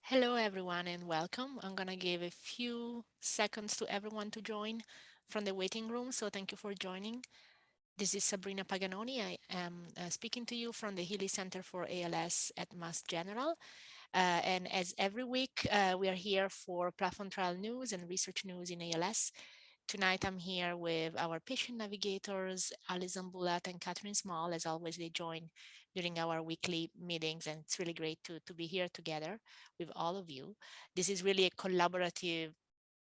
Hello, everyone, and welcome. I'm going to give a few seconds to everyone to join from the waiting room. So thank you for joining. This is Sabrina Paganoni. I am speaking to you from the Healy Center for ALS at Mass General. And as every week, we are here for platform trial news and research news in ALS. Tonight, I'm here with our patient navigators, Alison Bulat and Catherine Small. As always, they join during our weekly meetings, and it's really great to be here together with all of you. This is really a collaborative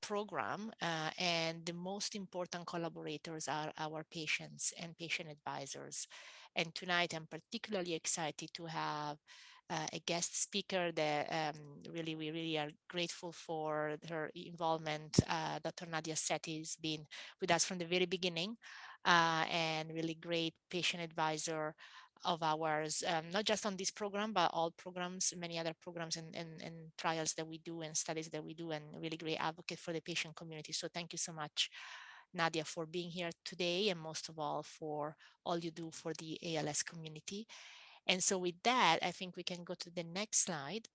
program, and the most important collaborators are our patients and patient advisors. And tonight, I'm particularly excited to have a guest speaker that we really are grateful for her involvement. Dr. Nadia Sethi has been with us from the very beginning, and really great patient advisor of ours, not just on this program, but all programs, many other programs and trials that we do and studies that we do, and really great advocate for the patient community. So thank you so much, Nadia, for being here today, and most of all for all you do for the ALS community. And so with that, I think we can go to the next slide.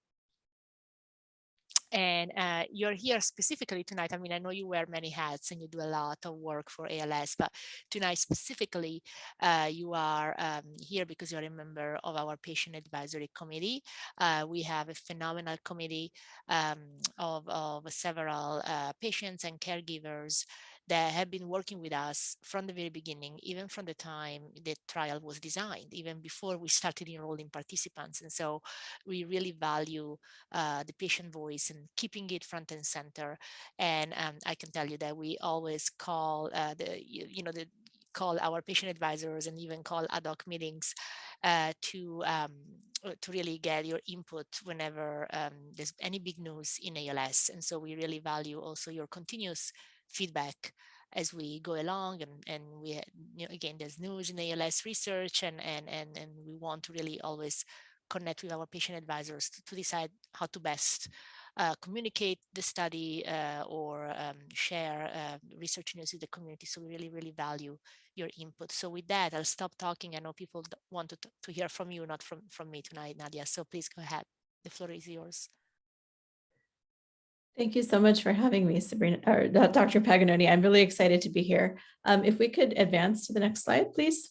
And you're here specifically tonight. I mean, I know you wear many hats and you do a lot of work for ALS, but tonight specifically, you are here because you're a member of our patient advisory committee. We have a phenomenal committee of several patients and caregivers that have been working with us from the very beginning, even from the time the trial was designed, even before we started enrolling participants. And so we really value the patient voice and keeping it front and center. And I can tell you that we always call call our patient advisors and even call ad hoc meetings to really get your input whenever there's any big news in ALS. And so we really value also your continuous feedback as we go along, and we, again, there's news in ALS research, and we want to really always connect with our patient advisors to decide how to best communicate the study or share research news with the community. So we really value your input. So with that, I'll stop talking. I know people want to hear from you, not from me tonight, Nadia. So please go ahead. The floor is yours. Thank you so much for having me, Sabrina, or Dr. Paganoni. I'm really excited to be here. If we could advance to the next slide, please.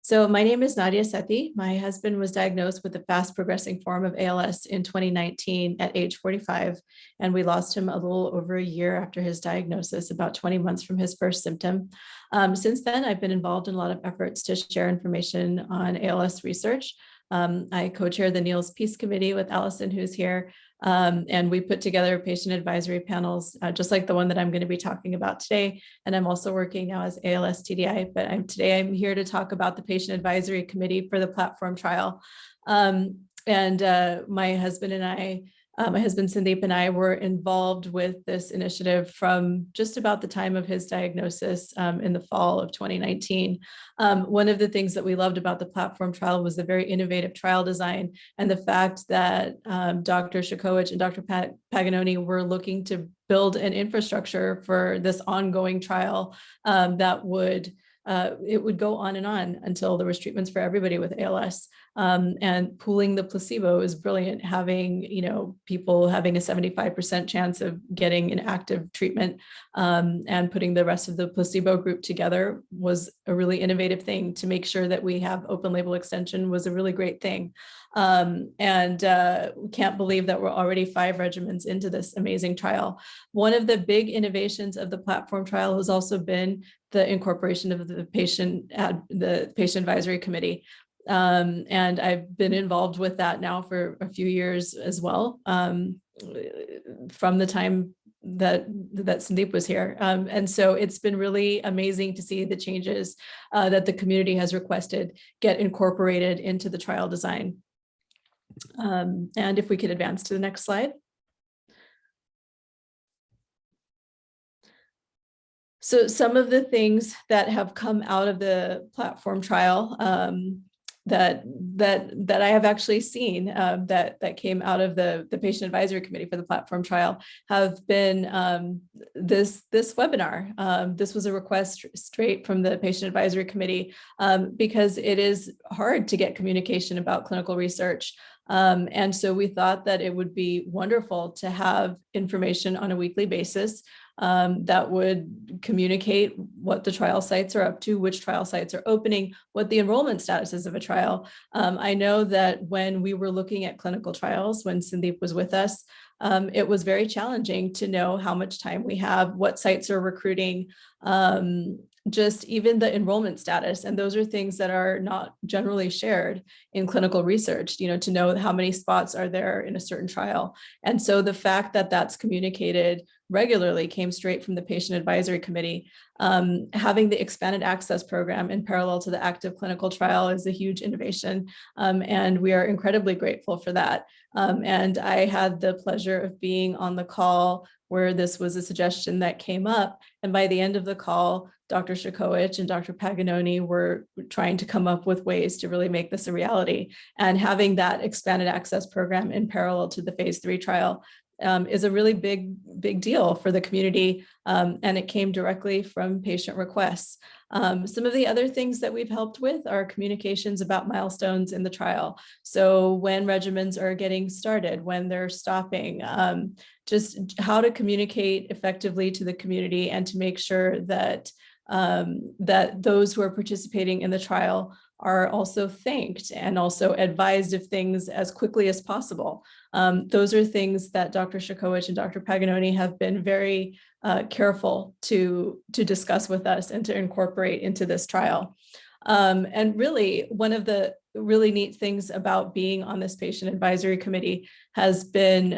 So my name is Nadia Sethi. My husband was diagnosed with a fast progressing form of ALS in 2019 at age 45, and we lost him a little over a year after his diagnosis, about 20 months from his first symptom. Since then, I've been involved in a lot of efforts to share information on ALS research. I co-chair the Niels Peace Committee with Allison, who's here, and we put together patient advisory panels, just like the one that I'm going to be talking about today. And I'm also working now as ALS TDI, but today I'm here to talk about the patient advisory committee for the platform trial. My husband and I, my husband Sandeep and I were involved with this initiative from just about the time of his diagnosis in the fall of 2019. One of the things that we loved about the platform trial was the very innovative trial design and the fact that Dr. Shakowich and Dr. Paganoni were looking to build an infrastructure for this ongoing trial that would it would go on and on until there was treatments for everybody with ALS. And pooling the placebo is brilliant. Having, people having a 75% chance of getting an active treatment and putting the rest of the placebo group together was a really innovative thing. To make sure that we have open label extension was a really great thing. We can't believe that we're already 5 regimens into this amazing trial. One of the big innovations of the platform trial has also been the incorporation of the patient advisory committee. And I've been involved with that now for a few years as well, from the time that Sandeep was here. And so it's been really amazing to see the changes that the community has requested get incorporated into the trial design. And if we could advance to the next slide. So some of the things that have come out of the platform trial that I have actually seen that came out of the patient advisory committee for the platform trial have been this webinar. This was a request straight from the patient advisory committee because it is hard to get communication about clinical research. And so we thought that it would be wonderful to have information on a weekly basis that would communicate what the trial sites are up to, which trial sites are opening, what the enrollment status is of a trial. I know that when we were looking at clinical trials, when Sandeep was with us, it was very challenging to know how much time we have, what sites are recruiting, just even the enrollment status. And those are things that are not generally shared in clinical research, to know how many spots are there in a certain trial. And so the fact that that's communicated regularly came straight from the Patient Advisory Committee. Having the expanded access program in parallel to the active clinical trial is a huge innovation. And we are incredibly grateful for that. And I had the pleasure of being on the call where this was a suggestion that came up. And by the end of the call, Dr. Shikowich and Dr. Paganoni were trying to come up with ways to really make this a reality. And having that expanded access program in parallel to the phase 3 trial is a really big deal for the community. And it came directly from patient requests. Some of the other things that we've helped with are communications about milestones in the trial. So when regimens are getting started, when they're stopping, just how to communicate effectively to the community and to make sure that that those who are participating in the trial are also thanked and also advised of things as quickly as possible. Those are things that Dr. Shikowich and Dr. Paganoni have been very careful to discuss with us and to incorporate into this trial. And really, one of the really neat things about being on this patient advisory committee has been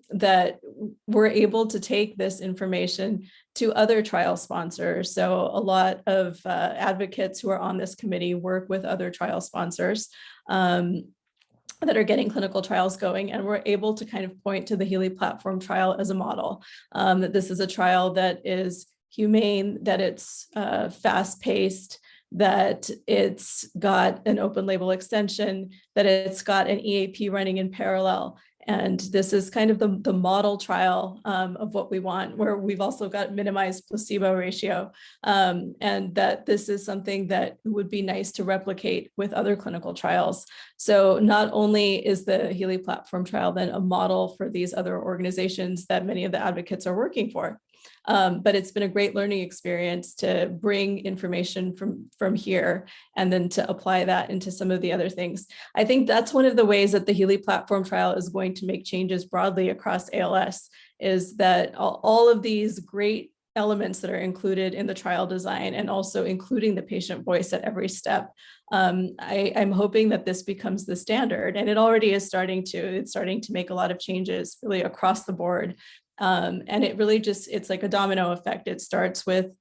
that we're able to take this information to other trial sponsors. So a lot of advocates who are on this committee work with other trial sponsors that are getting clinical trials going, and we're able to kind of point to the HEALEY Platform Trial as a model, that this is a trial that is humane, that it's fast-paced, that it's got an open label extension, that it's got an EAP running in parallel. And this is kind of the model trial of what we want, where we've also got minimized placebo ratio, and that this is something that would be nice to replicate with other clinical trials. So not only is the HEALEY Platform Trial then a model for these other organizations that many of the advocates are working for, but it's been a great learning experience to bring information from here and then to apply that into some of the other things. I think that's one of the ways that the HEALEY Platform Trial is going to make changes broadly across ALS, is that all of these great elements that are included in the trial design and also including the patient voice at every step. I'm hoping that this becomes the standard, and it already is starting to make a lot of changes really across the board. And it really it's like a domino effect. It starts with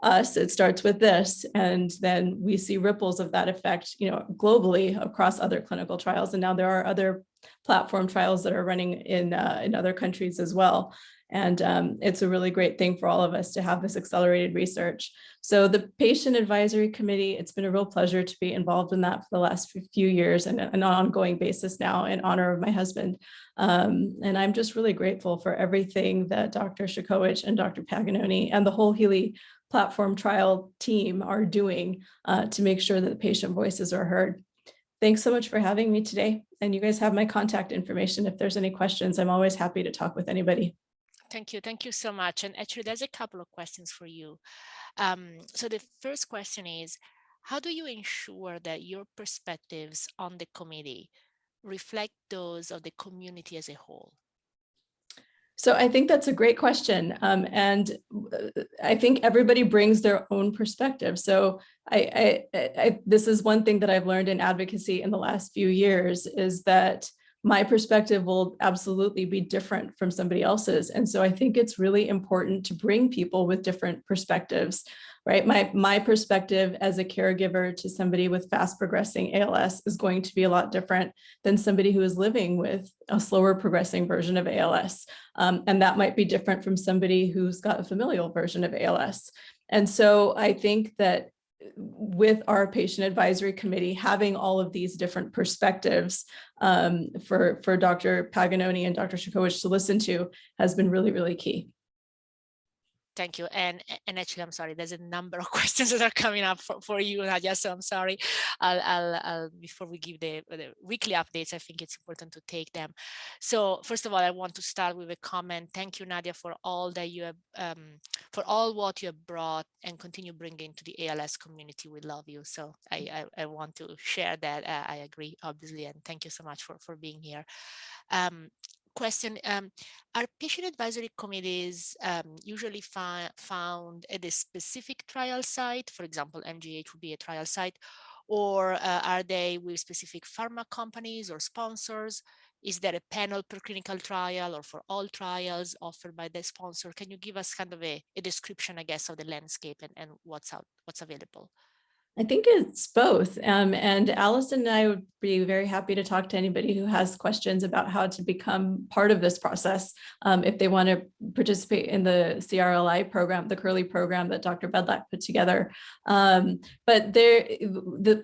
us, it starts with this, and then we see ripples of that effect, globally across other clinical trials. And now there are other platform trials that are running in other countries as well. And it's a really great thing for all of us to have this accelerated research. So the Patient Advisory Committee, it's been a real pleasure to be involved in that for the last few years and on an ongoing basis now in honor of my husband. And I'm just really grateful for everything that Dr. Shikowich and Dr. Paganoni and the whole HEALEY Platform Trial team are doing to make sure that the patient voices are heard. Thanks so much for having me today. And you guys have my contact information. If there's any questions, I'm always happy to talk with anybody. Thank you. Thank you so much. And actually, there's a couple of questions for you. So the first question is, how do you ensure that your perspectives on the committee reflect those of the community as a whole? So I think that's a great question. And I think everybody brings their own perspective. So this is one thing that I've learned in advocacy in the last few years, is that my perspective will absolutely be different from somebody else's. And so I think it's really important to bring people with different perspectives, right? My perspective as a caregiver to somebody with fast progressing ALS is going to be a lot different than somebody who is living with a slower progressing version of ALS. And that might be different from somebody who's got a familial version of ALS. And so I think that with our patient advisory committee, having all of these different perspectives for Dr. Paganoni and Dr. Shikowich to listen to has been really, really key. Thank you. And actually, I'm sorry, there's a number of questions that are coming up for you, Nadia. So I'm sorry. I'll before we give the weekly updates, I think it's important to take them. So first of all, I want to start with a comment. Thank you, Nadia, for all that you have, for all what you have brought and continue bringing to the ALS community. We love you. So I want to share that. I agree, obviously, and thank you so much for being here. Um, question. Are patient advisory committees usually found at a specific trial site? For example, MGH would be a trial site, or are they with specific pharma companies or sponsors? Is there a panel per clinical trial or for all trials offered by the sponsor? Can you give us kind of a description, I guess, of the landscape and what's available? I think it's both. And Allison and I would be very happy to talk to anybody who has questions about how to become part of this process. If they want to participate in the CRLI program, the Curly program that Dr. Bedlack put together. But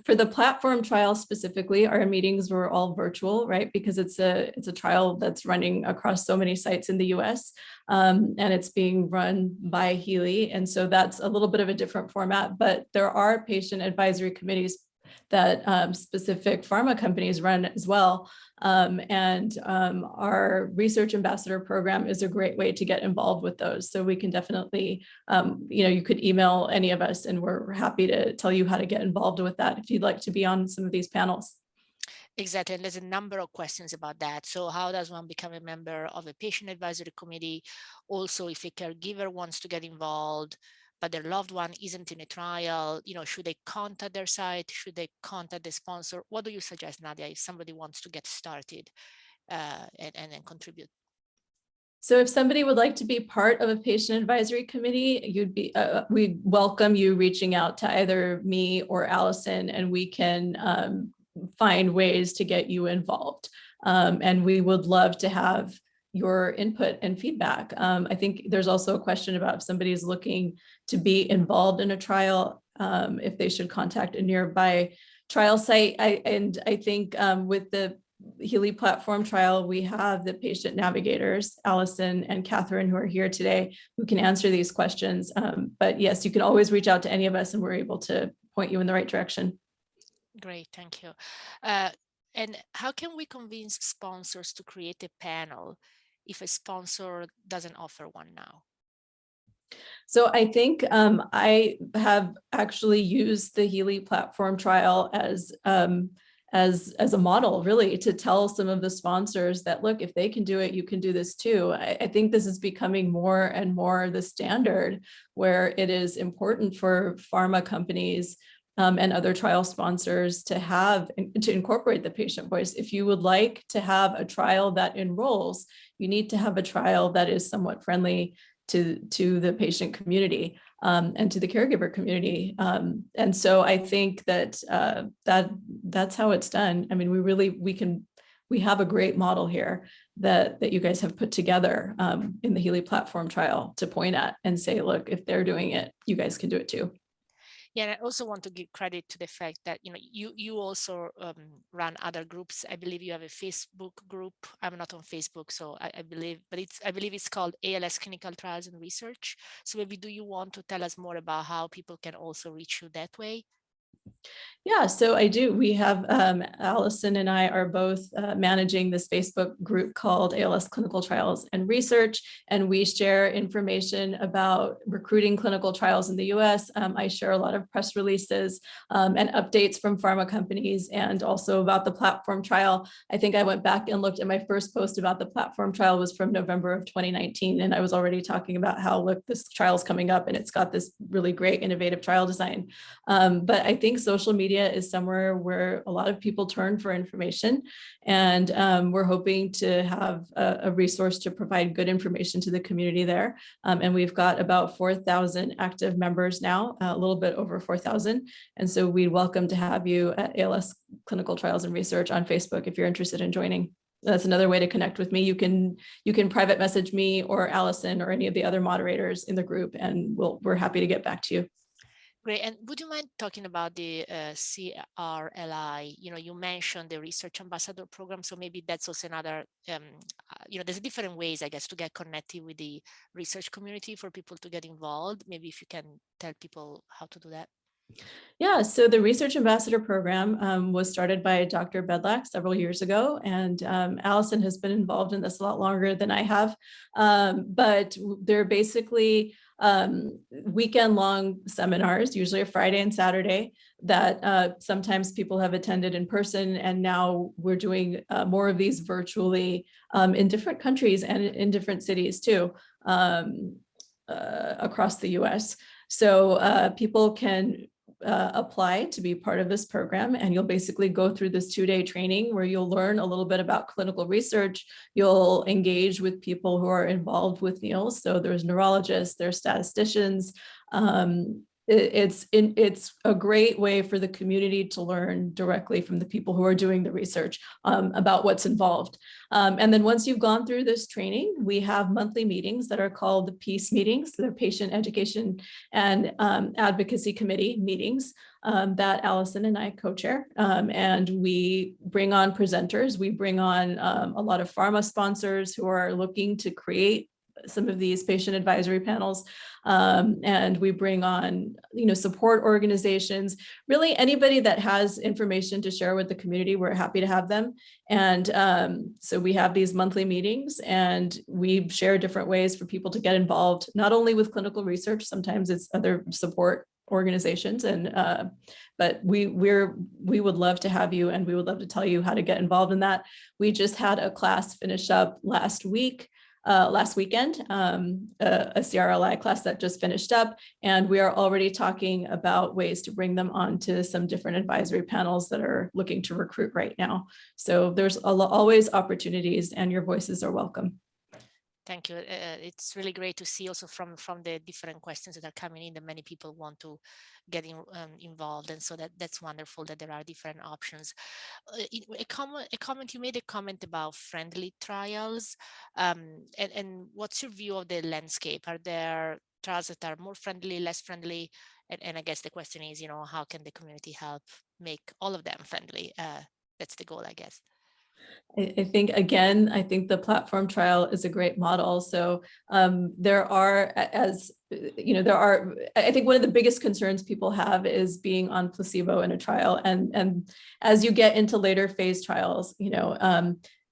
for the platform trial specifically, our meetings were all virtual, right? Because it's a trial that's running across so many sites in the US. And it's being run by HEALEY. And so that's a little bit of a different format, but there are patient advisory committees that specific pharma companies run as well. Our research ambassador program is a great way to get involved with those. So we can definitely, you could email any of us and we're happy to tell you how to get involved with that if you'd like to be on some of these panels. Exactly. And there's a number of questions about that. So how does one become a member of a patient advisory committee? Also, if a caregiver wants to get involved, but their loved one isn't in a trial, should they contact their site? Should they contact the sponsor? What do you suggest, Nadia, if somebody wants to get started and then contribute? So if somebody would like to be part of a patient advisory committee, we'd welcome you reaching out to either me or Allison, and we can find ways to get you involved. And we would love to have your input and feedback. I think there's also a question about if somebody is looking to be involved in a trial, if they should contact a nearby trial site. I think with the HEALEY platform trial, we have the patient navigators, Allison and Catherine, who are here today, who can answer these questions. But yes, you can always reach out to any of us and we're able to point you in the right direction. Great, thank you. And how can we convince sponsors to create a panel if a sponsor doesn't offer one now? So I think I have actually used the HEALEY platform trial as a model, really, to tell some of the sponsors that, look, if they can do it, you can do this too. I think this is becoming more and more the standard, where it is important for pharma companies and other trial sponsors to incorporate the patient voice. If you would like to have a trial that enrolls, you need to have a trial that is somewhat friendly to the patient community and to the caregiver community. And so I think that that's how it's done. I mean, we have a great model here that you guys have put together in the HEALEY platform trial to point at and say, look, if they're doing it, you guys can do it too. Yeah, and I also want to give credit to the fact that you also run other groups. I believe you have a Facebook group. I'm not on Facebook, so I believe it's called ALS Clinical Trials and Research. So maybe do you want to tell us more about how people can also reach you that way? Yeah, so I do. We have Allison and I are both managing this Facebook group called ALS Clinical Trials and Research, and we share information about recruiting clinical trials in the US. I share a lot of press releases and updates from pharma companies and also about the platform trial. I think I went back and looked at my first post about the platform trial was from November of 2019, and I was already talking about how, look, this trial is coming up and it's got this really great innovative trial design. But I think social media is somewhere where a lot of people turn for information, and we're hoping to have a resource to provide good information to the community there. And we've got about 4,000 active members now, a little bit over 4,000. And so we'd welcome to have you at ALS Clinical Trials and Research on Facebook if you're interested in joining. That's another way to connect with me. You can private message me or Allison or any of the other moderators in the group, and we're happy to get back to you. Great. And would you mind talking about the CRLI? You mentioned the Research Ambassador Program, so maybe that's also another there's different ways, I guess, to get connected with the research community for people to get involved. Maybe if you can tell people how to do that. Yeah, so the Research Ambassador Program was started by Dr. Bedlack several years ago, and Allison has been involved in this a lot longer than I have. But they're basically weekend-long seminars, usually a Friday and Saturday, that sometimes people have attended in person, and now we're doing more of these virtually in different countries and in different cities too, across the US. So people can apply to be part of this program, and you'll basically go through this 2-day training where you'll learn a little bit about clinical research. You'll engage with people who are involved with NEALS. So there's neurologists, there's statisticians. It's a great way for the community to learn directly from the people who are doing the research about what's involved. And then once you've gone through this training, we have monthly meetings that are called the PEACE meetings. They're Patient Education and Advocacy Committee meetings that Allison and I co-chair. And we bring on presenters. We bring on a lot of pharma sponsors who are looking to create some of these patient advisory panels. And we bring on, support organizations, really anybody that has information to share with the community. We're happy to have them. And so we have these monthly meetings, and we share different ways for people to get involved, not only with clinical research, sometimes it's other support organizations. And but we would love to have you, and we would love to tell you how to get involved in that. We just had a class finish up last weekend, a CRLI class that just finished up, and we are already talking about ways to bring them on to some different advisory panels that are looking to recruit right now. So there's always opportunities, and your voices are welcome. Thank you. It's really great to see also from the different questions that are coming in that many people want to get involved, and so that's wonderful that there are different options. You made a comment about friendly trials, and what's your view of the landscape? Are there trials that are more friendly, less friendly? And I guess the question is, how can the community help make all of them friendly? That's the goal, I guess. I think, again, I think the platform trial is a great model. So there are, I think one of the biggest concerns people have is being on placebo in a trial. And as you get into later phase trials,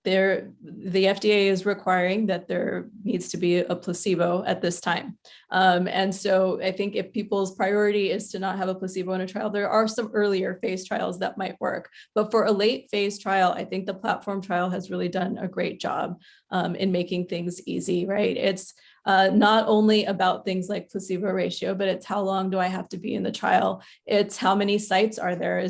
the FDA is requiring that there needs to be a placebo at this time. And so I think if people's priority is to not have a placebo in a trial, there are some earlier phase trials that might work. But for a late phase trial, I think the platform trial has really done a great job in making things easy, right? It's not only about things like placebo ratio, but it's how long do I have to be in the trial? It's how many sites are there?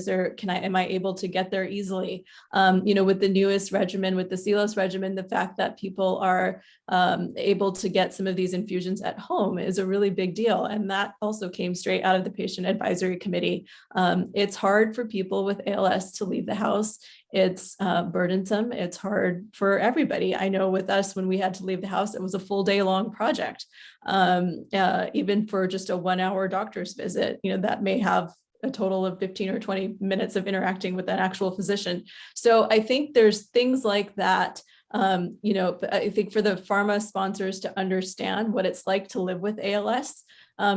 Am I able to get there easily? With the newest regimen, with the CEALS regimen, the fact that people are able to get some of these infusions at home is a really big deal. And that also came straight out of the Patient Advisory Committee. It's hard for people with ALS to leave the house. It's burdensome. It's hard for everybody. I know with us, when we had to leave the house, it was a full day long project. Even for just a 1-hour doctor's visit, that may have a total of 15 or 20 minutes of interacting with an actual physician. So I think there's things like that. I think for the pharma sponsors to understand what it's like to live with ALS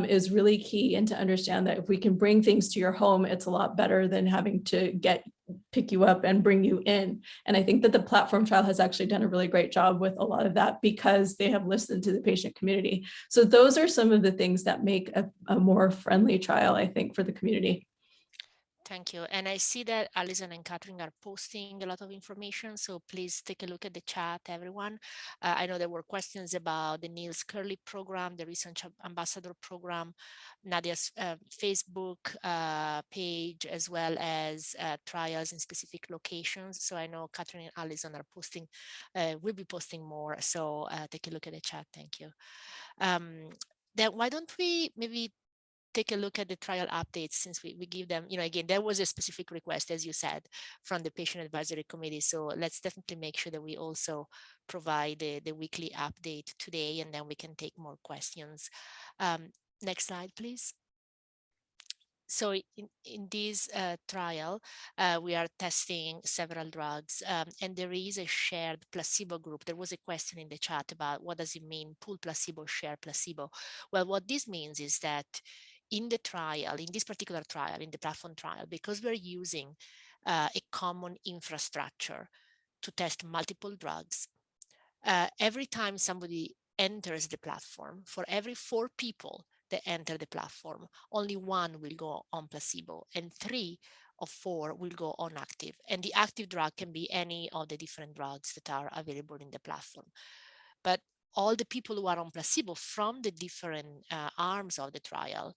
is really key, and to understand that if we can bring things to your home, it's a lot better than having to pick you up and bring you in. And I think that the platform trial has actually done a really great job with a lot of that, because they have listened to the patient community. So those are some of the things that make a more friendly trial, I think, for the community. Thank you. And I see that Alison and Catherine are posting a lot of information, so please take a look at the chat, everyone. I know there were questions about the Niels Curley program, the Research Ambassador program, Nadia's Facebook page, as well as trials in specific locations. So I know Catherine and Alison are posting, will be posting more, so take a look at the chat. Thank you. Then why don't we maybe take a look at the trial updates, since we give them, again, there was a specific request, as you said, from the Patient Advisory Committee. So let's definitely make sure that we also provide the weekly update today, and then we can take more questions. Next slide, please. So in this trial, we are testing several drugs, and there is a shared placebo group. There was a question in the chat about what does it mean, pool placebo, share placebo. Well, what this means is that in the trial, in this particular trial, in the platform trial, because we're using a common infrastructure to test multiple drugs, every time somebody enters the platform, for every 4 people that enter the platform, only 1 will go on placebo and 3 of 4 will go on active. And the active drug can be any of the different drugs that are available in the platform. But all the people who are on placebo from the different arms of the trial,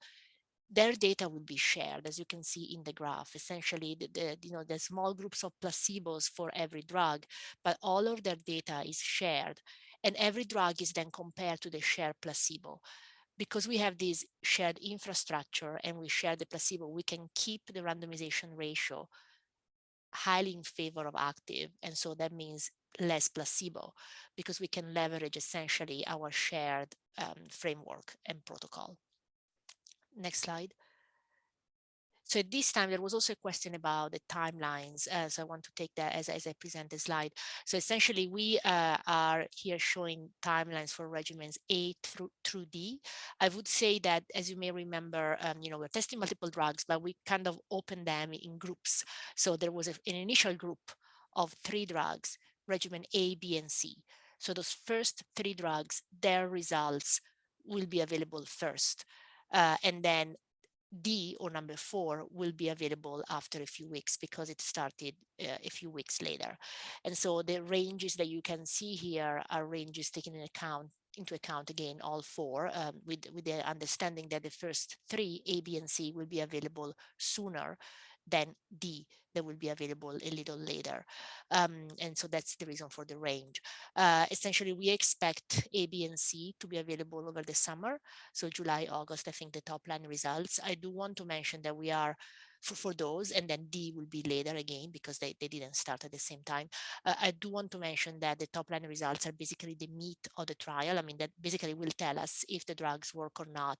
their data will be shared, as you can see in the graph. Essentially, the small groups of placebos for every drug, but all of their data is shared, and every drug is then compared to the shared placebo. Because we have this shared infrastructure and we share the placebo, we can keep the randomization ratio highly in favor of active, and so that means less placebo, because we can leverage essentially our shared framework and protocol. Next slide. So at this time, there was also a question about the timelines. So I want to take that as I present the slide. So essentially, we are here showing timelines for regimens A through D. I would say that, as you may remember, we're testing multiple drugs, but we kind of opened them in groups. So there was an initial group of 3 drugs, regimen A, B, and C. So those first 3 drugs, their results will be available first. And then D, or number 4, will be available after a few weeks because it started a few weeks later. And so the ranges that you can see here are ranges taken into account again, all 4, with the understanding that the first 3, A, B, and C, will be available sooner than D, that will be available a little later. And so that's the reason for the range. Essentially, we expect A, B, and C to be available over the summer. So July, August, I think the top line results. I do want to mention that we are for those, and then D will be later again because they didn't start at the same time. I do want to mention that the top line results are basically the meat of the trial. I mean, that basically will tell us if the drugs work or not.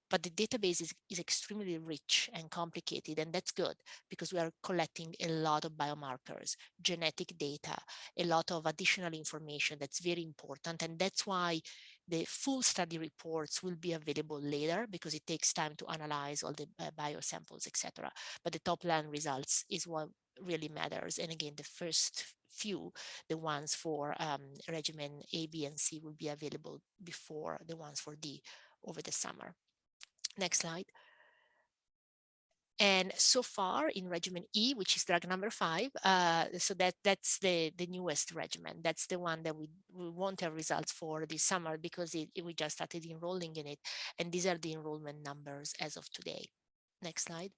But the database is extremely rich and complicated, and that's good because we are collecting a lot of biomarkers, genetic data, a lot of additional information that's very important. And that's why the full study reports will be available later because it takes time to analyze all the biosamples, etc. But the top line results is what really matters. And again, the first few, the ones for regimen A, B, and C will be available before the ones for D over the summer. Next slide. And so far in regimen E, which is drug number 5, so that's the newest regimen. That's the one that we won't have results for this summer because we just started enrolling in it. And these are the enrollment numbers as of today. Next slide.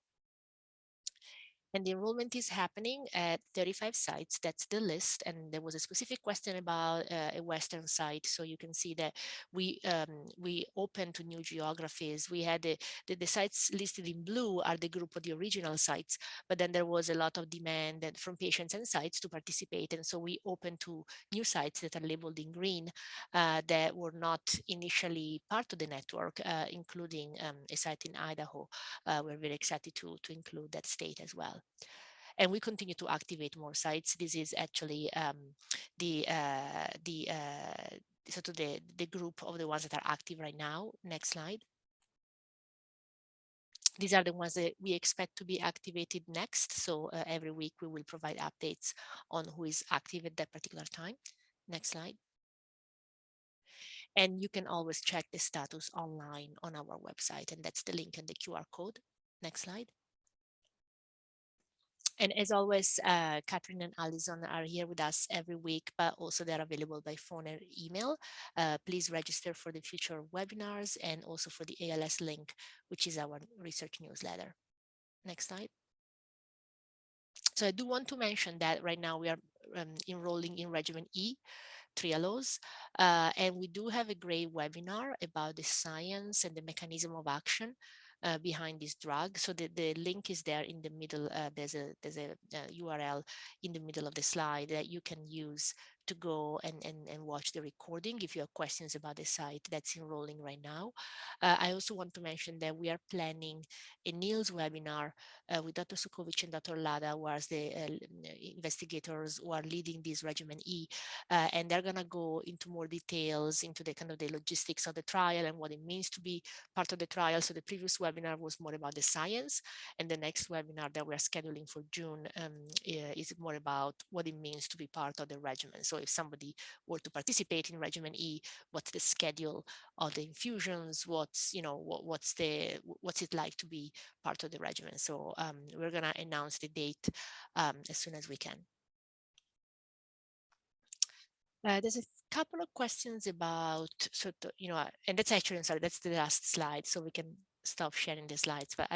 And the enrollment is happening at 35 sites. That's the list. And there was a specific question about a Western site. So you can see that we open to new geographies. We had the sites listed in blue are the group of the original sites, but then there was a lot of demand from patients and sites to participate. And so we open to new sites that are labeled in green that were not initially part of the network, including a site in Idaho. We're very excited to include that state as well. And we continue to activate more sites. This is actually sort of the group of the ones that are active right now. Next slide. These are the ones that we expect to be activated next. So every week we will provide updates on who is active at that particular time. Next slide. And you can always check the status online on our website, and that's the link and the QR code. Next slide. And as always, Catherine and Alison are here with us every week, but also they're available by phone and email. Please register for the future webinars and also for the ALS link, which is our research newsletter. Next slide. So I do want to mention that right now we are enrolling in regimen E, trialos, and we do have a great webinar about the science and the mechanism of action behind this drug. So the link is there in the middle. There's a URL in the middle of the slide that you can use to go and watch the recording if you have questions about the site that's enrolling right now. I also want to mention that we are planning a NEALS webinar with Dr. Sukovic and Dr. Lada, who are the investigators who are leading this Regimen E, and they're going to go into more details into the kind of the logistics of the trial and what it means to be part of the trial. So the previous webinar was more about the science, and the next webinar that we're scheduling for June is more about what it means to be part of the regimen. So if somebody were to participate in Regimen E, what's the schedule of the infusions? What's, you know, what's it like to be part of the regimen? So we're gonna announce the date as soon as we can. There's a couple of questions about sort of, you know, and that's actually, I'm sorry, that's the last slide, so we can stop sharing the slides, but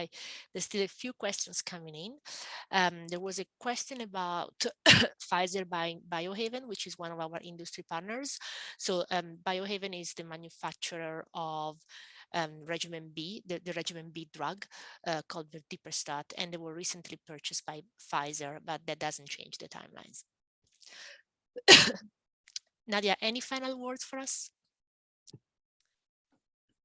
there's still a few questions coming in. There was a question about Pfizer buying Biohaven, which is one of our industry partners. So Biohaven is the manufacturer of Regimen B, the Regimen B drug called Verdiperstat, and they were recently purchased by Pfizer, but that doesn't change the timelines. Nadia, any final words for us?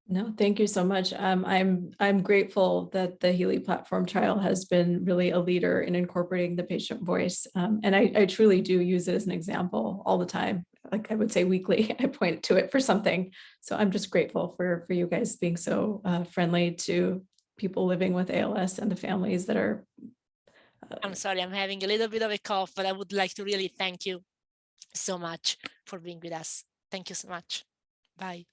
No, thank you so much. I'm grateful that the HEALEY platform trial has been really a leader in incorporating the patient voice. And I truly do use it as an example all the time. Like I would say weekly, I point to it for something. So I'm just grateful for you guys being so friendly to people living with ALS and the families that are. I'm sorry, I'm having a little bit of a cough, but I would like to really thank you so much for being with us. Thank you so much. Bye.